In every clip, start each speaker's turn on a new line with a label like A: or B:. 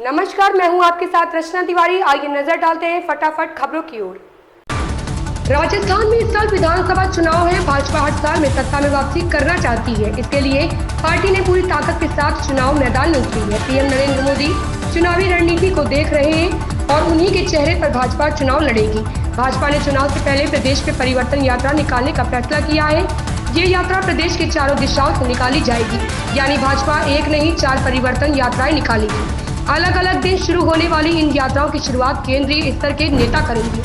A: नमस्कार, मैं हूं आपके साथ रचना तिवारी। आइए नजर डालते हैं फटाफट खबरों की ओर। राजस्थान में इस साल विधानसभा चुनाव है। भाजपा हर साल में सत्ता में वापसी करना चाहती है। इसके लिए पार्टी ने पूरी ताकत के साथ चुनाव मैदान में उतरी है। पीएम नरेंद्र मोदी चुनावी रणनीति को देख रहे हैं और उन्हीं के चेहरे पर भाजपा चुनाव लड़ेगी। भाजपा ने चुनाव से पहले प्रदेश में परिवर्तन यात्रा निकालने का फैसला किया है। ये यात्रा प्रदेश के चारों दिशाओं से निकाली जाएगी, यानी भाजपा एक नहीं 4 परिवर्तन यात्राएं निकालेगी। अलग अलग दिन शुरू होने वाली इन यात्राओं की शुरुआत केंद्रीय स्तर के नेता करेंगे।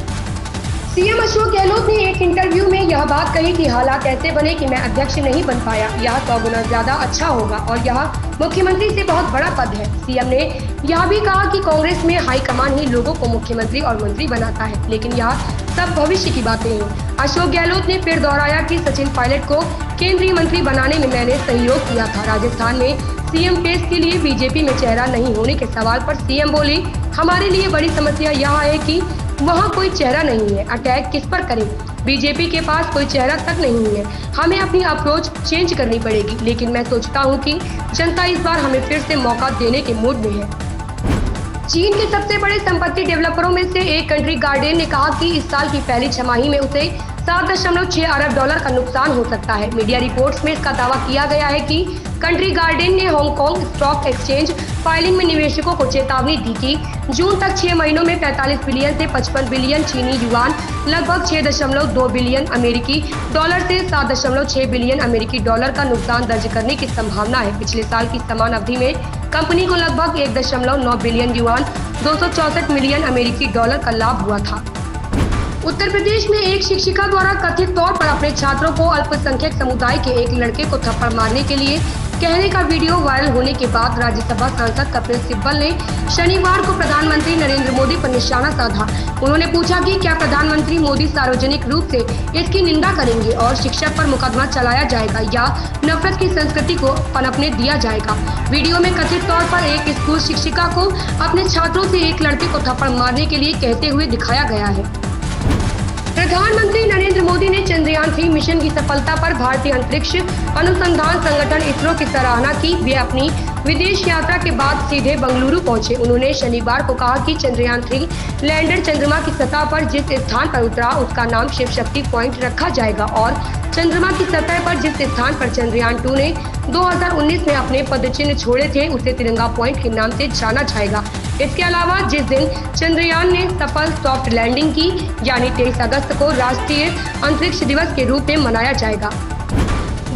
A: सीएम अशोक गहलोत ने एक इंटरव्यू में यह बात कही कि हालात ऐसे बने कि मैं अध्यक्ष नहीं बन पाया। यह 100 गुना ज्यादा अच्छा होगा और यह मुख्यमंत्री से बहुत बड़ा पद है। सीएम ने यह भी कहा कि कांग्रेस में हाईकमान ही लोगों को मुख्यमंत्री और मंत्री बनाता है, लेकिन यह सब भविष्य की बातें हैं। अशोक गहलोत ने फिर दोहराया कि सचिन पायलट को केंद्रीय मंत्री बनाने में मैंने सहयोग किया था। राजस्थान में सीएम केस के लिए बीजेपी में चेहरा नहीं होने के सवाल पर सीएम बोले, हमारे लिए बड़ी समस्या यह है कि वहाँ कोई चेहरा नहीं है। अटैक किस पर करें? बीजेपी के पास कोई चेहरा तक नहीं है। हमें अपनी अप्रोच चेंज करनी पड़ेगी, लेकिन मैं सोचता हूँ कि जनता इस बार हमें फिर से मौका देने के मूड में है। चीन के सबसे बड़े संपत्ति डेवलपरों में से एक कंट्री गार्डन ने कहा कि इस साल की पहली छमाही में उसे 7.6 अरब डॉलर का नुकसान हो सकता है। मीडिया रिपोर्ट्स में इसका दावा किया गया है कि कंट्री गार्डन ने हांगकांग स्टॉक एक्सचेंज फाइलिंग में निवेशकों को चेतावनी दी कि जून तक 6 महीनों में 45 बिलियन से 55 बिलियन चीनी युआन, लगभग 6.2 बिलियन अमेरिकी डॉलर से 7.6 बिलियन अमेरिकी डॉलर का नुकसान दर्ज करने की संभावना है। पिछले साल की समान अवधि में कंपनी को लगभग 1.9 बिलियन युआन, 264 मिलियन अमेरिकी डॉलर का लाभ हुआ था। उत्तर प्रदेश में एक शिक्षिका द्वारा कथित तौर पर अपने छात्रों को अल्पसंख्यक समुदाय के एक लड़के को थप्पड़ मारने के लिए कहने का वीडियो वायरल होने के बाद राज्यसभा सांसद कपिल सिब्बल ने शनिवार को प्रधानमंत्री नरेंद्र मोदी पर निशाना साधा। उन्होंने पूछा कि क्या प्रधानमंत्री मोदी सार्वजनिक रूप से इसकी निंदा करेंगे और शिक्षक पर मुकदमा चलाया जाएगा या नफरत की संस्कृति को पनपने दिया जाएगा। वीडियो में कथित तौर पर एक स्कूल शिक्षिका को अपने छात्रों से एक लड़के को थप्पड़ मारने के लिए कहते हुए दिखाया गया है। प्रधानमंत्री नरेंद्र मोदी ने चंद्रयान 3 मिशन की सफलता पर भारतीय अंतरिक्ष अनुसंधान संगठन इसरो की सराहना की। वे अपनी विदेश यात्रा के बाद सीधे बंगलुरु पहुंचे। उन्होंने शनिवार को कहा कि चंद्रयान 3 लैंडर चंद्रमा की सतह पर जिस स्थान पर उतरा उसका नाम शिव शक्ति पॉइंट रखा जाएगा और चंद्रमा की सतह पर जिस स्थान पर चंद्रयान 2 ने 2019 में अपने पदचिन्ह छोड़े थे उसे तिरंगा पॉइंट के नाम से जाना जाएगा। इसके अलावा जिस दिन चंद्रयान ने सफल सॉफ्ट लैंडिंग की, यानी 23 अगस्त को राष्ट्रीय अंतरिक्ष दिवस के रूप में मनाया जाएगा।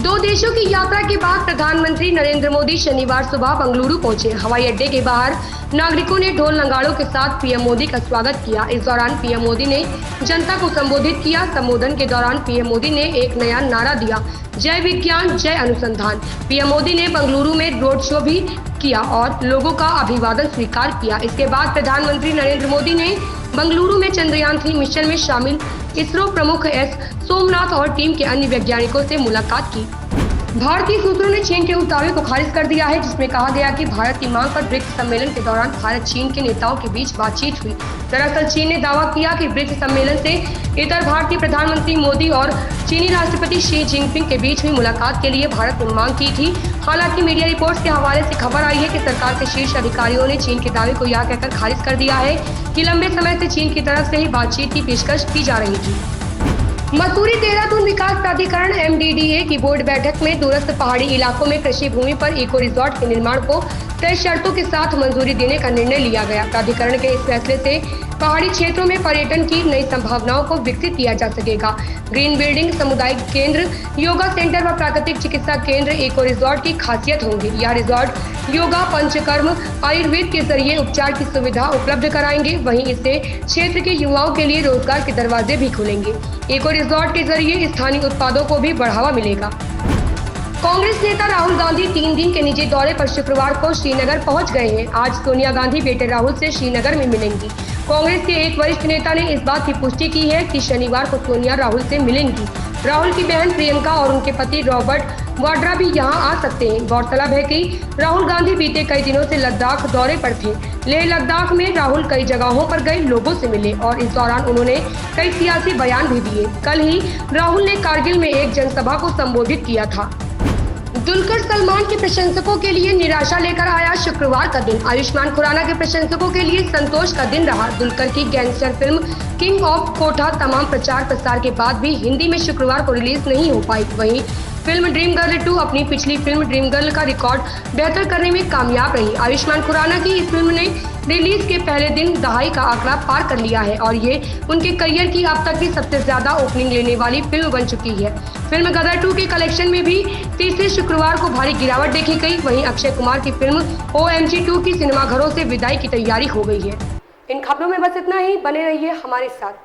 A: 2 देशों की यात्रा के बाद प्रधानमंत्री नरेंद्र मोदी शनिवार सुबह बंगलुरु पहुंचे। हवाई अड्डे के बाहर नागरिकों ने ढोल नगाड़ों के साथ पीएम मोदी का स्वागत किया। इस दौरान पीएम मोदी ने जनता को संबोधित किया। संबोधन के दौरान पीएम मोदी ने एक नया नारा दिया, जय विज्ञान जय अनुसंधान। पीएम मोदी ने बंगलुरु में रोड शो भी किया और लोगों का अभिवादन स्वीकार किया। इसके बाद प्रधानमंत्री नरेंद्र मोदी ने बंगलुरु में चंद्रयान 3 मिशन में शामिल इसरो प्रमुख एस सोमनाथ और टीम के अन्य वैज्ञानिकों से मुलाकात की। भारतीय सूत्रों ने चीन के उस दावे को खारिज कर दिया है जिसमें कहा गया कि भारत की मांग पर ब्रिक्स सम्मेलन के दौरान भारत चीन के नेताओं के बीच बातचीत हुई। दरअसल चीन ने दावा किया कि ब्रिक्स सम्मेलन से इतर भारतीय प्रधानमंत्री मोदी और चीनी राष्ट्रपति शी जिनपिंग के बीच हुई मुलाकात के लिए भारत ने मांग की थी। हालांकि मीडिया रिपोर्ट्स के हवाले से खबर आई है कि सरकार के शीर्ष अधिकारियों ने चीन के दावे को यह कहकर खारिज कर दिया है कि लंबे समय से चीन की तरफ से ही बातचीत की पेशकश की जा रही थी। मसूरी देहरादून विकास प्राधिकरण MDDA की बोर्ड बैठक में दूरस्थ पहाड़ी इलाकों में कृषि भूमि पर इको रिजॉर्ट के निर्माण को तय शर्तों के साथ मंजूरी देने का निर्णय लिया गया। प्राधिकरण के इस फैसले से पहाड़ी क्षेत्रों में पर्यटन की नई संभावनाओं को विकसित किया जा सकेगा। ग्रीन बिल्डिंग, सामुदायिक केंद्र, योगा सेंटर व प्राकृतिक चिकित्सा केंद्र इको रिजॉर्ट की खासियत होंगे। यह रिजॉर्ट योगा, पंचकर्म, आयुर्वेद के जरिए उपचार की सुविधा उपलब्ध कराएंगे। वहीं इससे क्षेत्र के युवाओं के लिए रोजगार के दरवाजे भी खुलेंगे। इको रिजॉर्ट के जरिए स्थानीय उत्पादों को भी बढ़ावा मिलेगा। कांग्रेस नेता राहुल गांधी 3 दिन के निजी दौरे पर शुक्रवार को श्रीनगर पहुंच गए हैं। आज सोनिया गांधी बेटे राहुल से श्रीनगर में मिलेंगी। कांग्रेस के एक वरिष्ठ नेता ने इस बात की पुष्टि की है कि शनिवार को सोनिया राहुल से मिलेंगी। राहुल की बहन प्रियंका और उनके पति रॉबर्ट वाड्रा भी यहां आ सकते हैं। गौरतलब है कि राहुल गांधी बीते कई दिनों से लद्दाख दौरे पर थे। लेह लद्दाख में राहुल कई जगहों पर गए लोगों से मिले और इस दौरान उन्होंने कई सियासी बयान भी दिए। कल ही राहुल ने कारगिल में एक जनसभा को संबोधित किया था। दुलकर सलमान के प्रशंसकों के लिए निराशा लेकर आया शुक्रवार का दिन। आयुष्मान खुराना के प्रशंसकों के लिए संतोष का दिन रहा। दुलकर की गैंगस्टर फिल्म किंग ऑफ कोठा तमाम प्रचार प्रसार के बाद भी हिंदी में शुक्रवार को रिलीज नहीं हो पाई। वहीं फिल्म ड्रीम गर्ल 2 अपनी पिछली फिल्म ड्रीम गर्ल का रिकॉर्ड बेहतर करने में कामयाब रही। आयुष्मान खुराना की इस फिल्म ने रिलीज के पहले दिन दहाई का आंकड़ा पार कर लिया है और ये उनके करियर की अब तक की सबसे ज्यादा ओपनिंग लेने वाली फिल्म बन चुकी है। फिल्म गदर 2 के कलेक्शन में भी तीसरे शुक्रवार को भारी गिरावट देखी गई। वहीं अक्षय कुमार की फिल्म OMG 2 की सिनेमाघरों से विदाई की तैयारी हो गई है। इन खबरों में बस इतना ही। बने रहिए हमारे साथ।